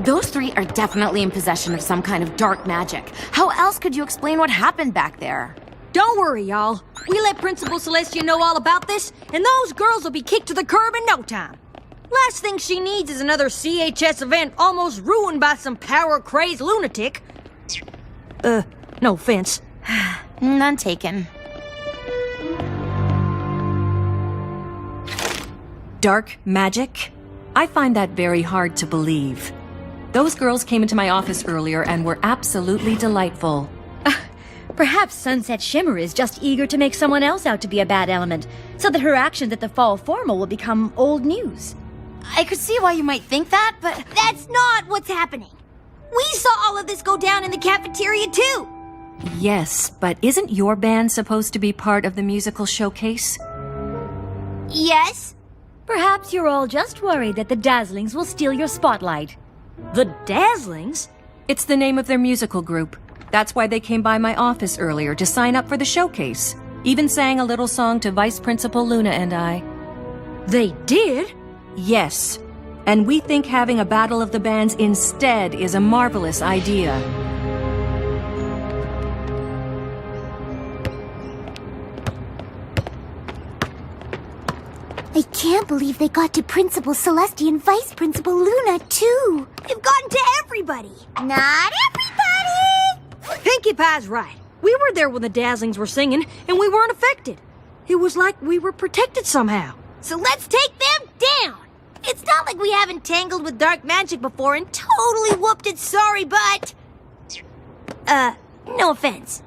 Those three are definitely in possession of some kind of dark magic. How else could you explain what happened back there? Don't worry, y'all. We let Principal Celestia know all about this, and those girls will be kicked to the curb in no time. Last thing she needs is another CHS event almost ruined by some power-crazed lunatic. No offense. None taken. Dark magic? I find that very hard to believe. Those girls came into my office earlier and were absolutely delightful. Perhaps Sunset Shimmer is just eager to make someone else out to be a bad element, so that her actions at the fall formal will become old news. I could see why you might think that, but That's not what's happening. We saw all of this go down in the cafeteria, too. Yes, but isn't your band supposed to be part of the musical showcase? Yes? Perhaps you're all just worried that the Dazzlings will steal your spotlight. The Dazzlings? It's the name of their musical group. That's why they came by my office earlier to sign up for the showcase. Even sang a little song to Vice Principal Luna and I. They did? Yes. And we think having a battle of the bands instead is a marvelous idea. I can't believe they got to Principal Celestia and Vice Principal Luna, too. They've gotten to everybody. Not everybody! Pinkie Pie's right. We were there when the Dazzlings were singing, and we weren't affected. It was like we were protected somehow. So let's take them down. It's not like we haven't tangled with dark magic before and totally whooped its sorry butt. No offense.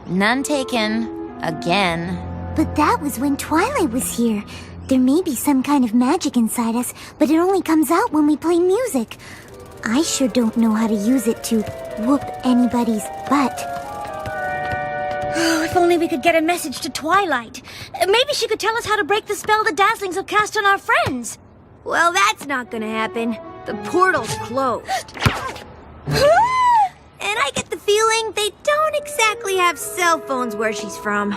none taken. Again. But that was when Twilight was here. There may be some kind of magic inside us, but it only comes out when we play music. I sure don't know how to use it to whoop anybody's butt. Oh, if only we could get a message to Twilight. Maybe she could tell us how to break the spell the Dazzlings have cast on our friends. Well, that's not gonna happen. The portal's closed. And I get the feeling they don't exactly have cell phones where she's from.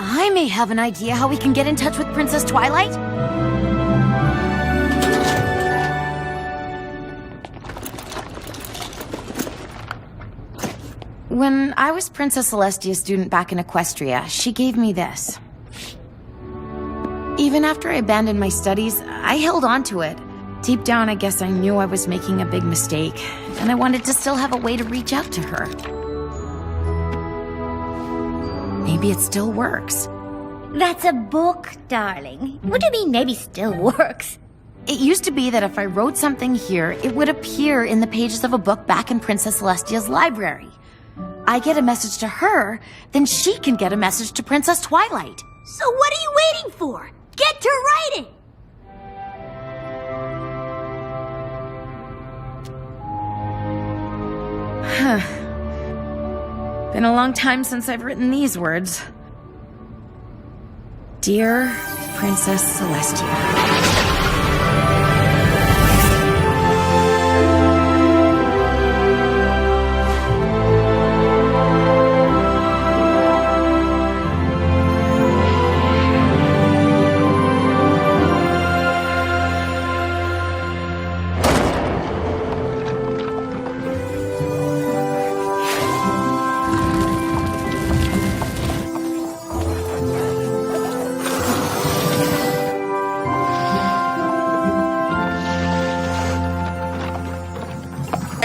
I may have an idea how we can get in touch with Princess Twilight. When I was Princess Celestia's student back in Equestria, she gave me this. Even after I abandoned my studies, I held on to it. Deep down, I guess I knew I was making a big mistake, and I wanted to still have a way to reach out to her. Maybe it still works. That's a book, darling. What do you mean maybe still works? It used to be that if I wrote something here, it would appear in the pages of a book back in Princess Celestia's library. I get a message to her, then she can get a message to Princess Twilight. So what are you waiting for? Get to writing! Been a long time since I've written these words. Dear Princess Celestia.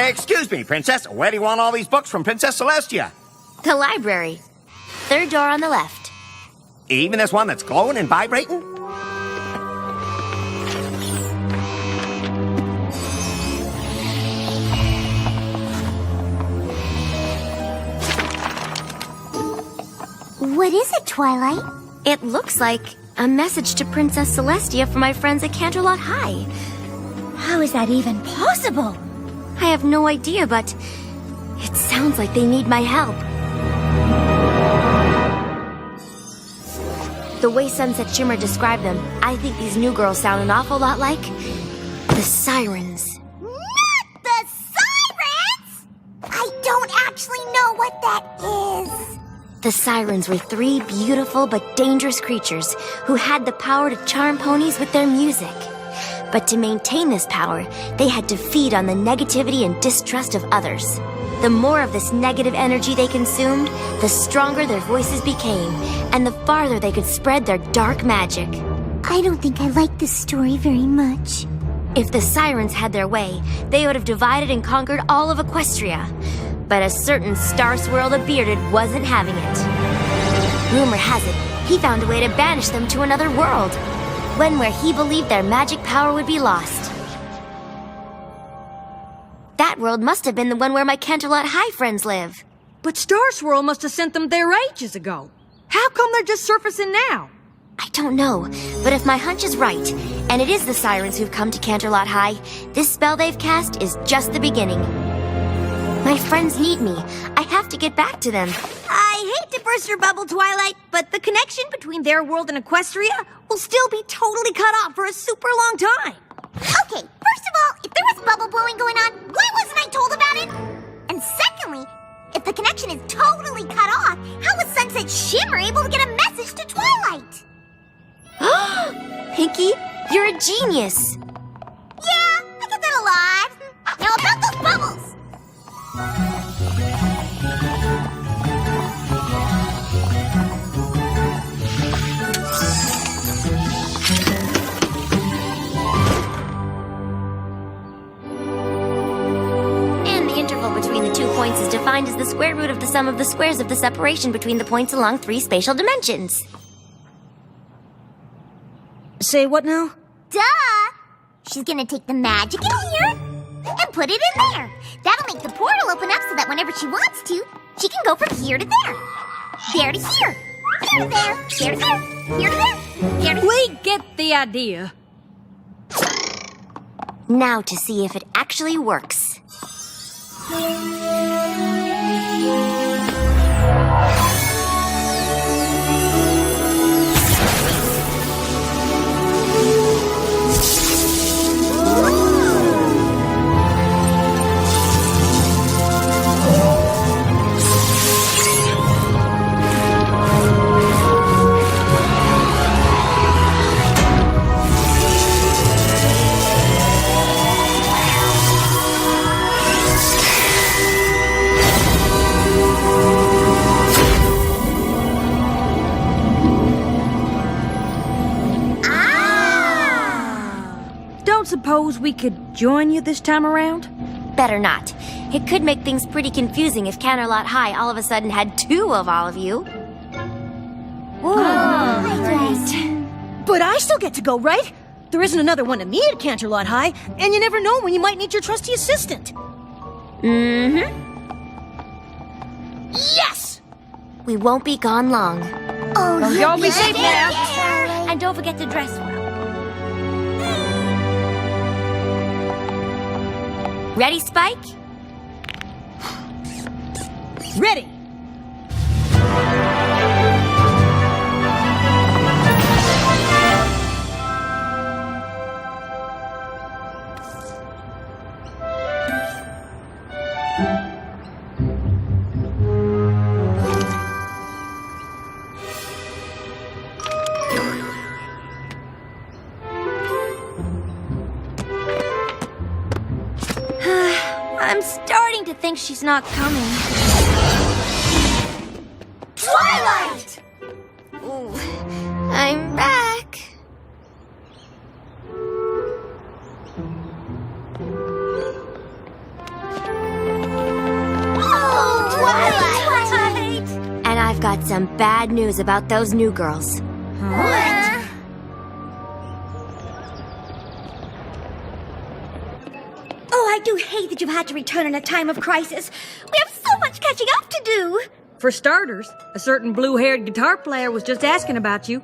Excuse me, Princess. Where do you want all these books from Princess Celestia? The library. Third door on the left. Even this one that's glowing and vibrating? What is it, Twilight? It looks like a message to Princess Celestia from my friends at Canterlot High. How is that even possible? I have no idea, but it sounds like they need my help. The way Sunset Shimmer described them, I think these new girls sound an awful lot like the Sirens. Not the Sirens! I don't actually know what that is. The Sirens were three beautiful but dangerous creatures who had the power to charm ponies with their music. But to maintain this power, they had to feed on the negativity and distrust of others. The more of this negative energy they consumed, the stronger their voices became, and the farther they could spread their dark magic. I don't think I like this story very much. If the sirens had their way, they would have divided and conquered all of Equestria. But a certain Star Swirl the Bearded wasn't having it. Rumor has it, he found a way to banish them to another world, one where he believed their magic power would be lost. That world must have been the one where my Canterlot High friends live. But Star Swirl must have sent them there ages ago. How come they're just surfacing now? I don't know, but if my hunch is right, and it is the sirens who've come to Canterlot High, this spell they've cast is just the beginning. My friends need me. I have to get back to them. I hate to burst your bubble, Twilight, but the connection between their world and Equestria will still be totally cut off for a super long time. Okay, first of all, if there was bubble blowing going on, why wasn't I told about it? And secondly, if the connection is totally cut off, how was Sunset Shimmer able to get a message to Twilight? Pinky, you're a genius. Yeah, I get that a lot. Now about those bubbles. And the interval between the 2 points is defined as the square root of the sum of the squares of the separation between the points along 3 spatial dimensions. Say what now? Duh! She's gonna take the magic in here and put it in there. That'll make the portal open up so that whenever she wants to, she can go from here to there. There to here. Here to there. There to there. Here to there. There to here. We get the idea. Now to see if it actually works. Suppose we could join you this time around? Better not. It could make things pretty confusing if Canterlot High all of a sudden had 2 of all of you. But I still get to go, right? There isn't another one of me at Canterlot High, and you never know when you might need your trusty assistant. Mm-hmm. Yes! We won't be gone long. Oh, Y'all be safe now. And don't forget to dress well. Ready, Spike? Ready! I'm starting to think she's not coming. Twilight! Ooh, I'm back. Oh, Twilight! And I've got some bad news about those new girls. What? Oh, I do hate that you've had to return in a time of crisis. We have so much catching up to do. For starters, a certain blue-haired guitar player was just asking about you.